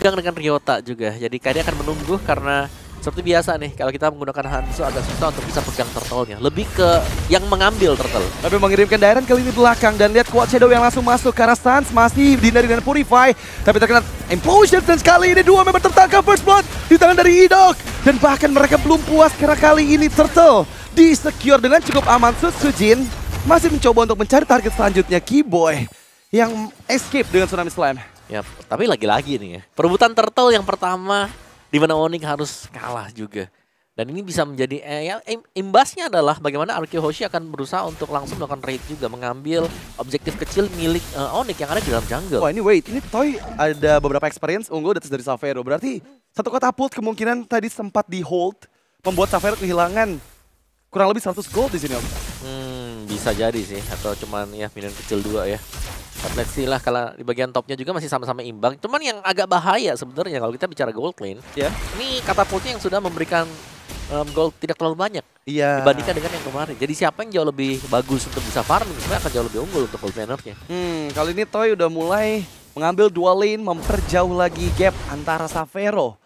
pegang dengan Ryota juga. Jadi KD akan menunggu karena seperti biasa nih, kalau kita menggunakan Hanzo agak susah untuk bisa pegang turtle-nya. Lebih ke yang mengambil turtle. Tapi mengirimkan Dairon kali ini belakang dan lihat Quad Shadow yang langsung masuk ke arah Sans, masih dihindari dengan Purify. Tapi terkena Implosion dan sekali ini dua member tertangkap First Blood di tangan dari Idok. Dan bahkan mereka belum puas karena kali ini turtle di-secure dengan cukup aman. Sujin masih mencoba untuk mencari target selanjutnya, Keyboy yang escape dengan Tsunami Slam. Ya, tapi lagi-lagi nih ya, perebutan turtle yang pertama di mana Onyx harus kalah juga. Dan ini bisa menjadi imbasnya adalah bagaimana Archie Hoshi akan berusaha untuk langsung melakukan raid juga, mengambil objektif kecil milik Onyx yang ada di dalam jungle. Wah, ini wait, ini Toy ada beberapa experience unggul atas dari Xavero. Berarti satu katapult kemungkinan tadi sempat di hold, membuat Xavero kehilangan kurang lebih 100 gold di sini, Om. Bisa jadi sih, atau cuman ya minion kecil 2 ya. Let's see lah, kalau di bagian topnya juga masih sama-sama imbang. Cuman yang agak bahaya sebenarnya kalau kita bicara gold lane, ini katapultnya yang sudah memberikan gold tidak terlalu banyak dibandingkan dengan yang kemarin. Jadi siapa yang jauh lebih bagus untuk bisa farming, sebenarnya akan jauh lebih unggul untuk gold lanernya. Kali ini Toy udah mulai mengambil dua lane, memperjauh lagi gap antara Xavero.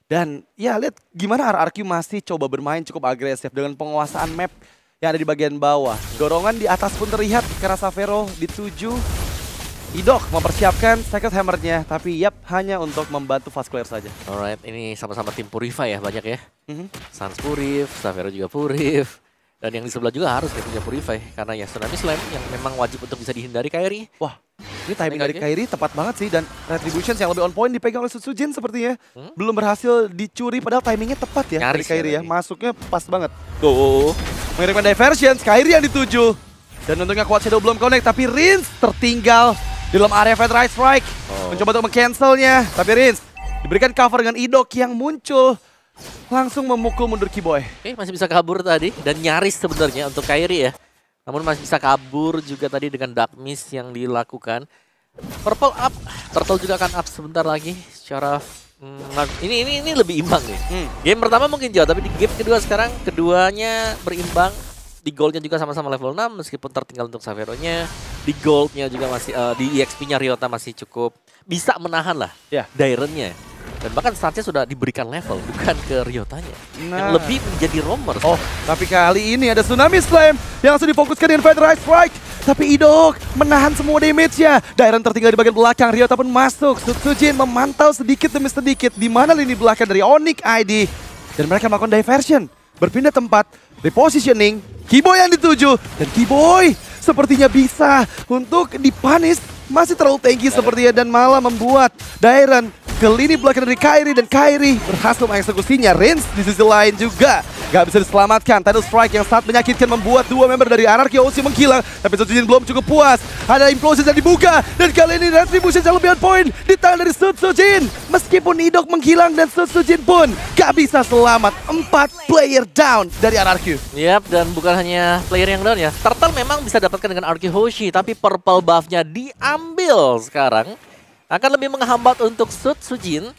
Dan ya lihat gimana RRQ masih coba bermain cukup agresif dengan penguasaan map yang ada di bagian bawah. Dorongan di atas pun terlihat karena Xavero dituju. Idok mempersiapkan second hammernya, tapi hanya untuk membantu fast clear saja. Alright, ini sama-sama tim Purify ya, banyak ya. Sans Purif, Xavero juga Purif. Dan yang di sebelah juga harus punya Purify, karena ya Tsunami Slam yang memang wajib untuk bisa dihindari Kairi. Wah, ini timing dari Kairi tepat banget sih, dan Retributions yang lebih on point dipegang oleh Sujin sepertinya. Belum berhasil dicuri, padahal timingnya tepat ya dari Kairi ya. Masuknya pas banget. Tuh, mengirimkan diversions, Kairi yang dituju. Dan untungnya Quad Shadow belum connect, tapi Rins tertinggal di dalam area Fat Right Strike. Mencoba untuk meng-cancelnya, tapi Rins diberikan cover dengan Idok yang muncul. Langsung memukul mundur Keyboy. Oke, masih bisa kabur tadi dan nyaris sebenarnya untuk Kairi ya. Namun masih bisa kabur juga tadi dengan Dark Mist yang dilakukan. Purple up, Turtle juga akan up sebentar lagi. Secara ini lebih imbang nih. Game pertama mungkin jauh, tapi di game kedua sekarang keduanya berimbang. Di goldnya juga sama-sama level 6 meskipun tertinggal untuk Xavero-nya. Di goldnya juga masih, di EXP-nya Ryota masih cukup bisa menahan lah Dairon-nya. Dan bahkan startnya sudah diberikan level, bukan ke Ryotanya. Yang lebih menjadi roamer. Oh, tapi kali ini ada Tsunami Slam yang langsung difokuskan dengan Fat Right Strike. Tapi Idok menahan semua damage-nya. Dairon tertinggal di bagian belakang, Ryota pun masuk. Sujin memantau sedikit demi sedikit di mana lini belakang dari Onyx ID. Dan mereka melakukan diversion, berpindah tempat, repositioning. Keyboy yang dituju, dan Keyboy sepertinya bisa untuk dipanis. Masih terlalu tanky sepertinya dan malah membuat Dairon ke lini belakang dari Kairi, dan Kairi berhasil mengeksekusinya. Rins di sisi lain juga gak bisa diselamatkan. Tidal Strike yang sangat menyakitkan membuat dua member dari Anarchy OC menghilang. Tapi Sujin belum cukup puas. Ada Implosion yang dibuka, dan kali ini Retribution yang lebih on point di tangan dari Sujin. Meskipun Idok menghilang dan Sujin pun gak bisa selamat. 4 player down dari Anarchy. Yap, dan bukan hanya player yang down ya. Turtle memang bisa dapatkan dengan Archie Hoshi, tapi purple buff-nya diambil sekarang. Akan lebih menghambat untuk Sujin.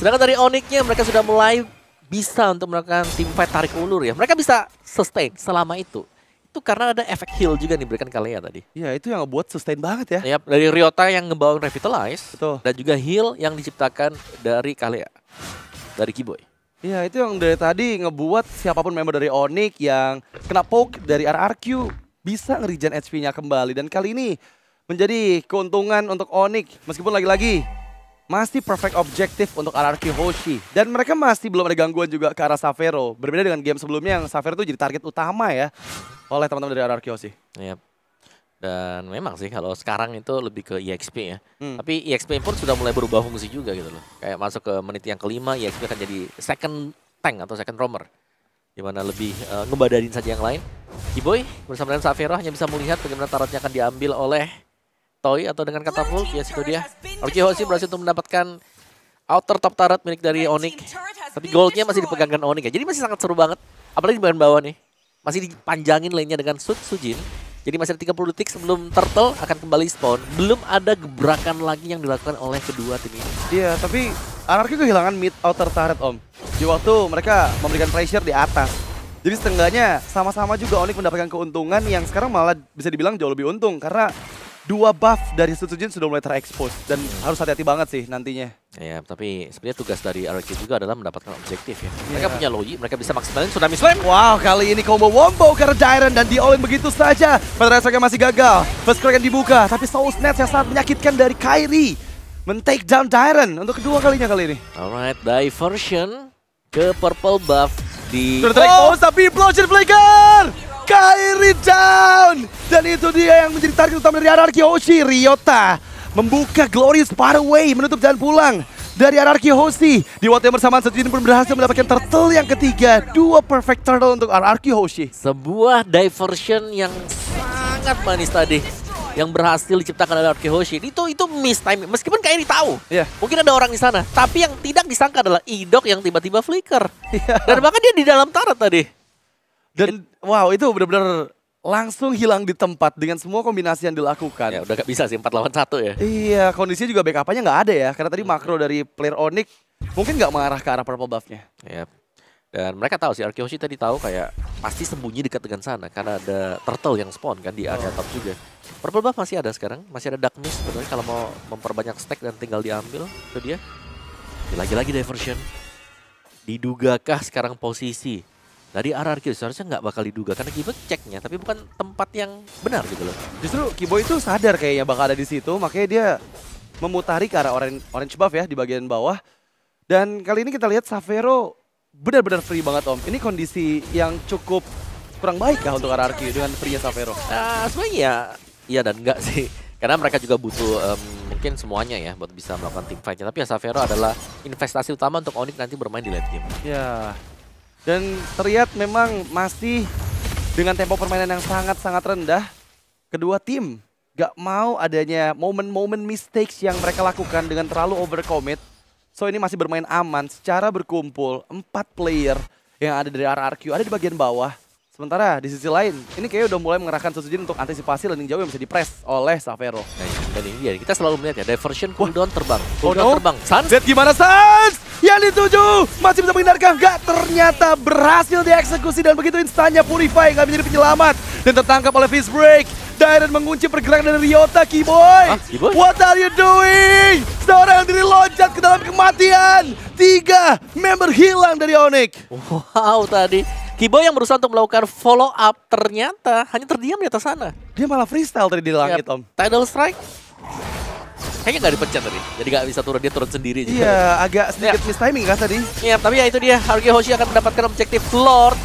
Sedangkan dari Onyx-nya mereka sudah mulai bisa untuk melakukan teamfight tarik ulur ya. Mereka bisa sustain selama itu. Itu karena ada efek heal juga diberikan Kalea tadi. Iya, itu yang ngebuat sustain banget ya. Yap, dari Ryota yang ngebawa Revitalize. Betul. Dan juga heal yang diciptakan dari Kalea. Dari Keyboy. Iya, itu yang dari tadi ngebuat siapapun member dari Onyx yang kena poke dari RRQ bisa nge-regen HP-nya kembali. Dan kali ini menjadi keuntungan untuk Onyx, meskipun lagi-lagi masih perfect objektif untuk RRQ Hoshi. Dan mereka masih belum ada gangguan juga ke arah Xavero. Berbeda dengan game sebelumnya yang Xavero itu jadi target utama ya oleh teman-teman dari RRQ Hoshi. Yep. Dan memang sih kalau sekarang itu lebih ke EXP ya. Tapi EXP pun sudah mulai berubah fungsi juga gitu loh. Kayak masuk ke menit yang kelima, EXP akan jadi second tank atau second roamer. Dimana lebih ngebadarin saja yang lain. Keyboy bersama dengan Xavero hanya bisa melihat bagaimana tarotnya akan diambil oleh Toy atau dengan katapult. Ya, situ dia. Archie Hoshi berhasil untuk mendapatkan outer top turret milik dari Onyx. Tapi goldnya masih dipegangkan Onyx ya. Jadi masih sangat seru banget. Apalagi di bagian bawah nih. Masih dipanjangin lane-nya dengan Sujin. Jadi masih ada 30 detik sebelum Turtle akan kembali spawn. Belum ada gebrakan lagi yang dilakukan oleh kedua tim ini. Iya, tapi Anarchy kehilangan mid outer turret, Om. Di waktu mereka memberikan pressure di atas. Jadi setengahnya sama-sama juga Onyx mendapatkan keuntungan yang sekarang malah bisa dibilang jauh lebih untung. Karena dua buff dari Sutsujin sudah mulai terekspos dan harus hati-hati banget sih nantinya. Ya, tapi sebenarnya tugas dari RRQ juga adalah mendapatkan objektif ya. Mereka punya Logi, mereka bisa maksimalin Tsunami Slam. Wow, kali ini combo wombo karena Dairon dan di all-in begitu saja. Federasi masih gagal. First crack dibuka, tapi Soul Snatch yang sangat menyakitkan dari Kairi men-take down Dairon untuk kedua kalinya kali ini. Alright, diversion ke purple buff di... Sudah terekspos, tapi Implosion Flicker! Kairi down! Dan itu dia yang menjadi target utama dari RRQ Hoshi. Ryota membuka Glorious Pathway, menutup jalan pulang dari RRQ Hoshi. Di waktu yang bersamaan, Sutsujin pun berhasil mendapatkan turtle yang ketiga. Dua perfect turtle untuk RRQ Hoshi. Sebuah diversion yang sangat manis tadi, yang berhasil diciptakan oleh RRQ Hoshi. Itu miss timing, meskipun Kairi tahu. Mungkin ada orang di sana, tapi yang tidak disangka adalah Idok yang tiba-tiba flicker. Dan bahkan dia di dalam turret tadi. Dan wow, itu benar-benar langsung hilang di tempat dengan semua kombinasi yang dilakukan. Ya udah gak bisa sih 4 lawan 1 ya. Iya, kondisinya juga backup-nya nggak ada ya. Karena tadi makro dari player Onyx mungkin nggak mengarah ke arah purple buff-nya. Yep. Dan mereka tahu sih, RRQ Hoshi tadi tahu kayak pasti sembunyi dekat dengan sana. Karena ada turtle yang spawn kan di area top juga. Purple buff masih ada sekarang, masih ada Dark Mist sebenarnya kalau mau memperbanyak stack dan tinggal diambil. Itu dia. Lagi-lagi diversion. Didugakah sekarang posisi dari RRQ? Seharusnya nggak bakal diduga karena Kibo ceknya, tapi bukan tempat yang benar gitu loh. Justru Kibo itu sadar kayaknya bakal ada di situ, makanya dia memutari ke arah orange buff ya di bagian bawah. Dan kali ini kita lihat Xavero benar-benar free banget Om. Ini kondisi yang cukup kurang baik kah untuk RRQ dengan free-nya Xavero? Sebenarnya iya dan enggak sih. Karena mereka juga butuh mungkin semuanya ya buat bisa melakukan team fight-nya. Tapi ya Xavero adalah investasi utama untuk Onyx nanti bermain di late game. Ya. Dan terlihat memang masih dengan tempo permainan yang sangat-sangat rendah. Kedua tim gak mau adanya momen-momen mistakes yang mereka lakukan dengan terlalu overcommit. So ini masih bermain aman secara berkumpul. 4 player yang ada dari RRQ ada di bagian bawah. Sementara di sisi lain, ini kayaknya udah mulai mengerahkan Sutsujin untuk antisipasi landing jauh yang bisa dipress oleh Xavero. Nah, dan ini dia, kita selalu melihat ya, diversion cooldown terbang. Cooldown terbang. Sans? Zed gimana Sans? Yang dituju masih bisa menghindarkan, nggak, ternyata berhasil dieksekusi dan begitu instannya Purify nggak menjadi penyelamat dan tertangkap oleh Fist Break. Dairon mengunci pergerakan dari Ryota. Kiboy, what are you doing? Seorang diri loncat ke dalam kematian. 3 member hilang dari Onyx. Wow, tadi Kiboy yang berusaha untuk melakukan follow up ternyata hanya terdiam di atas sana. Dia malah freestyle tadi di langit Om. Tidal Strike kayaknya nggak dipencet tadi, jadi nggak bisa turun, dia turun sendiri juga. Iya, agak sedikit miss timing kan tadi. Iya, tapi ya itu dia, RRQ Hoshi akan mendapatkan objektif Lord.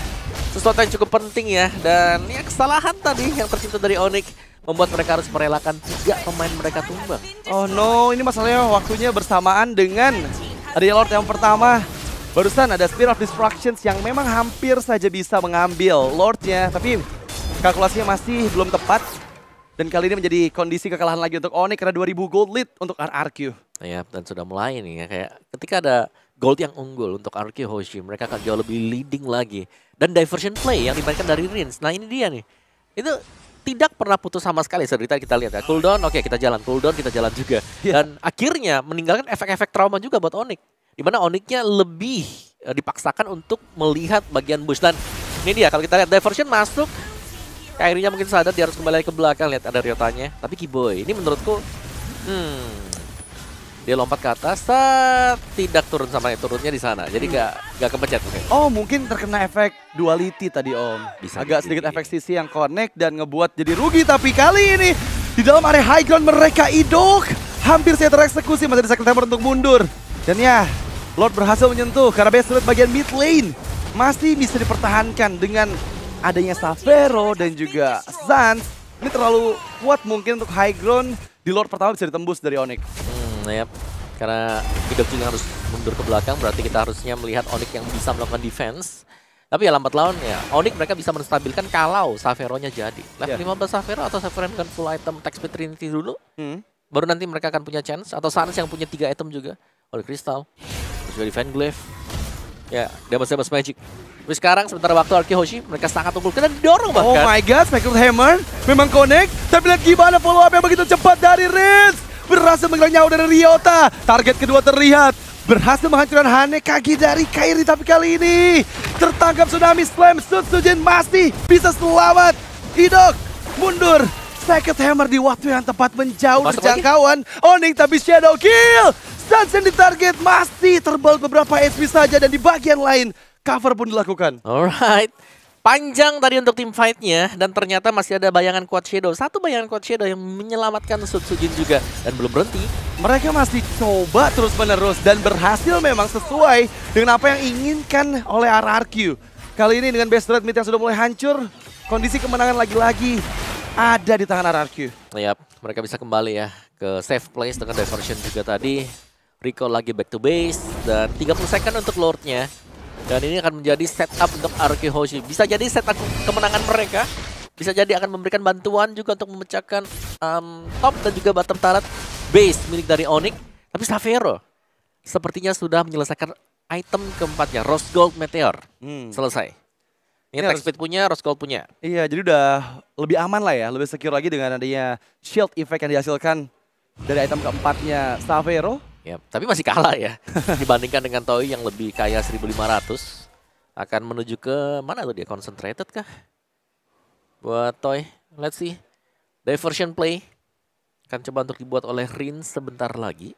Sesuatu yang cukup penting ya, dan ya kesalahan tadi yang tercipta dari Onyx membuat mereka harus merelakan 3 pemain mereka tumbang. Oh no, ini masalahnya waktunya bersamaan dengan adanya Lord yang pertama. Barusan ada Spear of Destructions yang memang hampir saja bisa mengambil Lordnya, tapi kalkulasinya masih belum tepat. Dan kali ini menjadi kondisi kekalahan lagi untuk Onyx karena 2000 gold lead untuk RRQ. Ya, dan sudah mulai nih ya, kayak ketika ada gold yang unggul untuk RRQ Hoshi, mereka akan jauh lebih leading lagi. Dan diversion play yang dimainkan dari Rins, nah ini dia nih. Itu tidak pernah putus sama sekali seperti kita lihat ya. Cooldown, oke kita jalan, cooldown kita jalan juga. Dan akhirnya meninggalkan efek-efek trauma juga buat Onyx. Dimana Onyx-nya lebih dipaksakan untuk melihat bagian bush. Dan ini dia, kalau kita lihat diversion masuk, Kairi-nya mungkin sadar dia harus kembali ke belakang, lihat ada Ryotanya. Tapi Kiboy, ini menurutku, dia lompat ke atas, tidak turun sama turunnya di sana. Jadi gak kepencet. Oh mungkin terkena efek duality tadi Om. Bisa agak sedikit efek sisi yang connect dan ngebuat jadi rugi. Tapi kali ini di dalam area high ground mereka Idok hampir saja tereksekusi, masih ada second timer untuk mundur. Dan ya, Lord berhasil menyentuh karena base bagian mid lane masih bisa dipertahankan dengan adanya Xavero dan juga Sans. Ini terlalu kuat mungkin untuk high ground. Di Lord pertama bisa ditembus dari Onyx. Yep. Karena Idok juga harus mundur ke belakang, berarti kita harusnya melihat Onyx yang bisa melakukan defense. Tapi ya lambat laun ya, Onyx mereka bisa menstabilkan kalau Xavero-nya jadi. Level 15 Xavero atau Xavero dengan full item Tech Speed Trinity dulu. Baru nanti mereka akan punya chance. Atau Sans yang punya 3 item juga. Holy Crystal. Terus juga Defend Glaive. Ya, Damage Magic. Tapi sekarang sementara waktu RRQ Hoshi mereka sangat unggul karena didorong bahkan. Oh my god, Spectral Hammer memang connect. Tapi lihat gimana follow up yang begitu cepat dari Riz. Berhasil menghilang nyawa dari Ryota. Target kedua terlihat. Berhasil menghancurkan Hane kaki dari Kairi. Tapi kali ini tertangkap Tsunami Slam. Sutsujin masih bisa selamat. Idok mundur Second hammer di waktu yang tepat menjauh dari Masuk lagi. jangkauan. Onyx tapi shadow kill. Stans yang ditarget masih terbaut beberapa HP saja dan di bagian lain cover pun dilakukan. Alright. Panjang tadi untuk tim fight-nya dan ternyata masih ada bayangan Quad Shadow. Satu bayangan Quad Shadow yang menyelamatkan Sutsujin juga dan belum berhenti. Mereka masih coba terus-menerus dan berhasil memang sesuai dengan apa yang inginkan oleh RRQ. Kali ini dengan base rate mid yang sudah mulai hancur, kondisi kemenangan lagi-lagi ada di tangan RRQ. Yap, mereka bisa kembali ya ke safe place dengan diversion juga tadi. Rico lagi back to base dan 30 second untuk Lord-nya. Dan ini akan menjadi setup untuk RRQ Hoshi. Bisa jadi setup kemenangan mereka. Bisa jadi akan memberikan bantuan juga untuk memecahkan top dan juga bottom turret base milik dari Onyx. Tapi Xavero sepertinya sudah menyelesaikan item keempatnya, Rose Gold Meteor. Selesai. Ini attack speed punya, Rose Gold punya. Iya, jadi udah lebih aman lah ya, lebih secure lagi dengan adanya shield effect yang dihasilkan dari item keempatnya Xavero. Ya, tapi masih kalah ya dibandingkan dengan Toy yang lebih kaya 1.500. Akan menuju ke mana tuh dia? Concentrated kah? Buat Toy, let's see. Diversion play akan coba untuk dibuat oleh Rin sebentar lagi.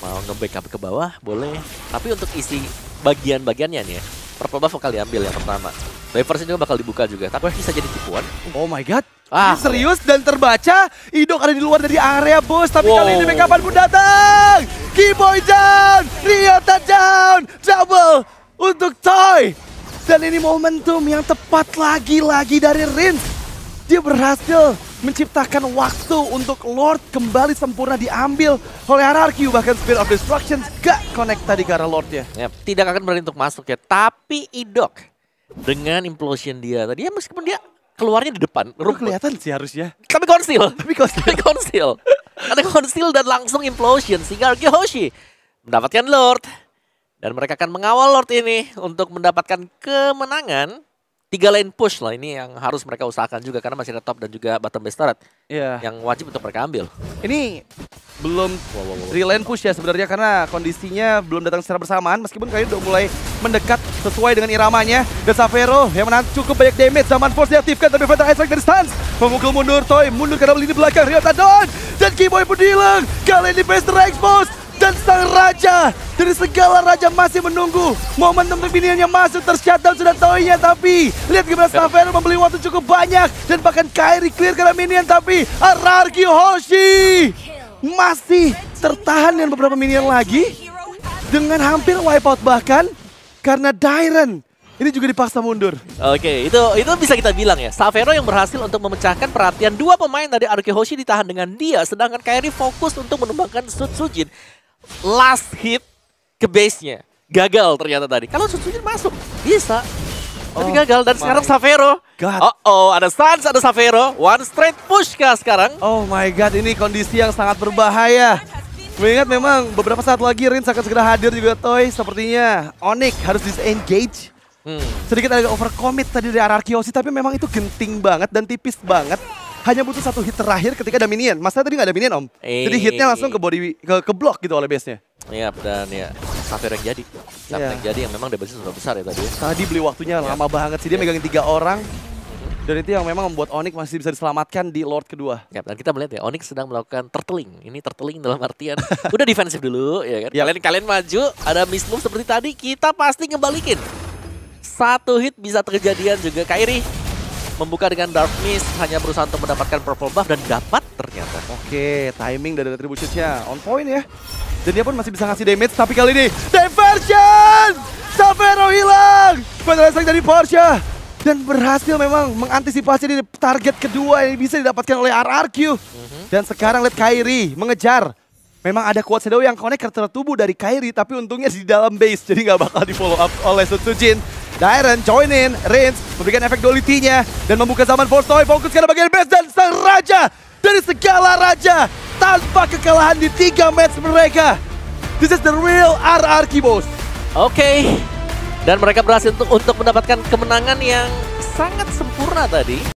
Mau nge-backup ke bawah boleh, tapi untuk isi bagian-bagiannya nih ya, purple buff bakal diambil yang pertama. Diversion juga bakal dibuka juga, tapi bisa jadi tipuan. Oh my god. Ah, Ini serius dan terbaca. Idok ada di luar dari area bos. Tapi Wow. kali ini backupan pun datang. Keyboy down. Ryota down. Double untuk Toy. Dan ini momentum yang tepat lagi-lagi dari Rin. Dia berhasil menciptakan waktu untuk Lord kembali sempurna diambil oleh RRQ. Bahkan Spirit of Destruction gak connect tadi ke arah Lordnya. ya, tidak akan berani untuk masuk ya, tapi Idok dengan implosion dia tadi ya, meskipun dia keluarnya di depan, Kelihatan sih harusnya. tapi konsil. Tapi kok Ada konsil. Ada konsil dan langsung implosion sehingga RRQ Hoshi mendapatkan Lord. Dan mereka akan mengawal Lord ini untuk mendapatkan kemenangan. 3 lane push lah ini yang harus mereka usahakan juga karena masih ada top dan juga bottom base turret Iya. yang wajib untuk mereka ambil. Ini belum relane push ya sebenarnya karena kondisinya belum datang secara bersamaan meskipun kayaknya udah mulai mendekat sesuai dengan iramanya. Dan Xavero yang menahan cukup banyak damage. Zaman Force diaktifkan tapi Fatal Attack dari stance. Memukul mundur Toy, mundur ke dalam lini belakang. Ryota down dan Keyboy pun hilang. Kali ini base terexpose. Dan sang raja dari segala raja masih menunggu momentum untuk minionnya masuk, tershutdown sudah Toy-nya. Tapi lihat gimana Xavero membeli waktu cukup banyak dan bahkan Kairi clear karena minion. Tapi RRQ Hoshi masih tertahan dengan beberapa minion lagi dengan hampir wipeout bahkan karena Dairen ini juga dipaksa mundur. Oke, itu bisa kita bilang ya. Xavero yang berhasil untuk memecahkan perhatian dua pemain dari RRQ Hoshi ditahan dengan dia, sedangkan Kairi fokus untuk menumbangkan Sutsujin. Last hit ke base-nya. Gagal ternyata tadi. Kalau Sutsujin masuk, bisa. Tapi gagal dan sekarang Xavero. God. Ada stance, ada Xavero. One straight push kah sekarang? Oh my god, ini kondisi yang sangat berbahaya. Mengingat memang beberapa saat lagi Rin akan segera hadir juga Toy. Sepertinya Onyx harus disengage. Sedikit agak overcommit tadi dari RRQ Hoshi, tapi memang itu genting banget dan tipis banget. Hanya butuh satu hit terakhir ketika ada minion. Masalah tadi nggak ada minion om. Jadi hitnya langsung ke block gitu oleh base-nya. Iya, dan ya Xavero yang jadi. Xavero yang jadi yang memang damage-nya sudah besar ya tadi. Tadi beli waktunya lama banget sih, dia megangin 3 orang. Dan itu yang memang membuat Onyx masih bisa diselamatkan di Lord kedua. Ya, dan kita melihat ya Onyx sedang melakukan turtling. Ini turtling dalam artian udah defensif dulu ya kan. Kalian maju, ada miss move seperti tadi, kita pasti ngebalikin. Satu hit bisa terjadian juga. Kairi membuka dengan Dark Mist, hanya berusaha untuk mendapatkan purple buff dan dapat ternyata. Oke, timing dari retribution-nya on point ya. Dan dia pun masih bisa ngasih damage, tapi kali ini diversion! Xavero hilang! Penerasan dari Porsche. Dan berhasil memang mengantisipasi di target kedua yang bisa didapatkan oleh RRQ. Dan sekarang lihat Kairi mengejar. Memang ada Quad Shadow yang connect ke tertubuh dari Kairi, tapi untungnya di dalam base, jadi nggak bakal di follow up oleh Sutsujin. Dairen join in, Reigns memberikan efek duality-nya dan membuka zaman Force Toy, fokus ke bagian base dan sang raja dari segala raja tanpa kekalahan di 3 match mereka. This is the real RRQ boss. Oke. Dan mereka berhasil untuk mendapatkan kemenangan yang sangat sempurna tadi.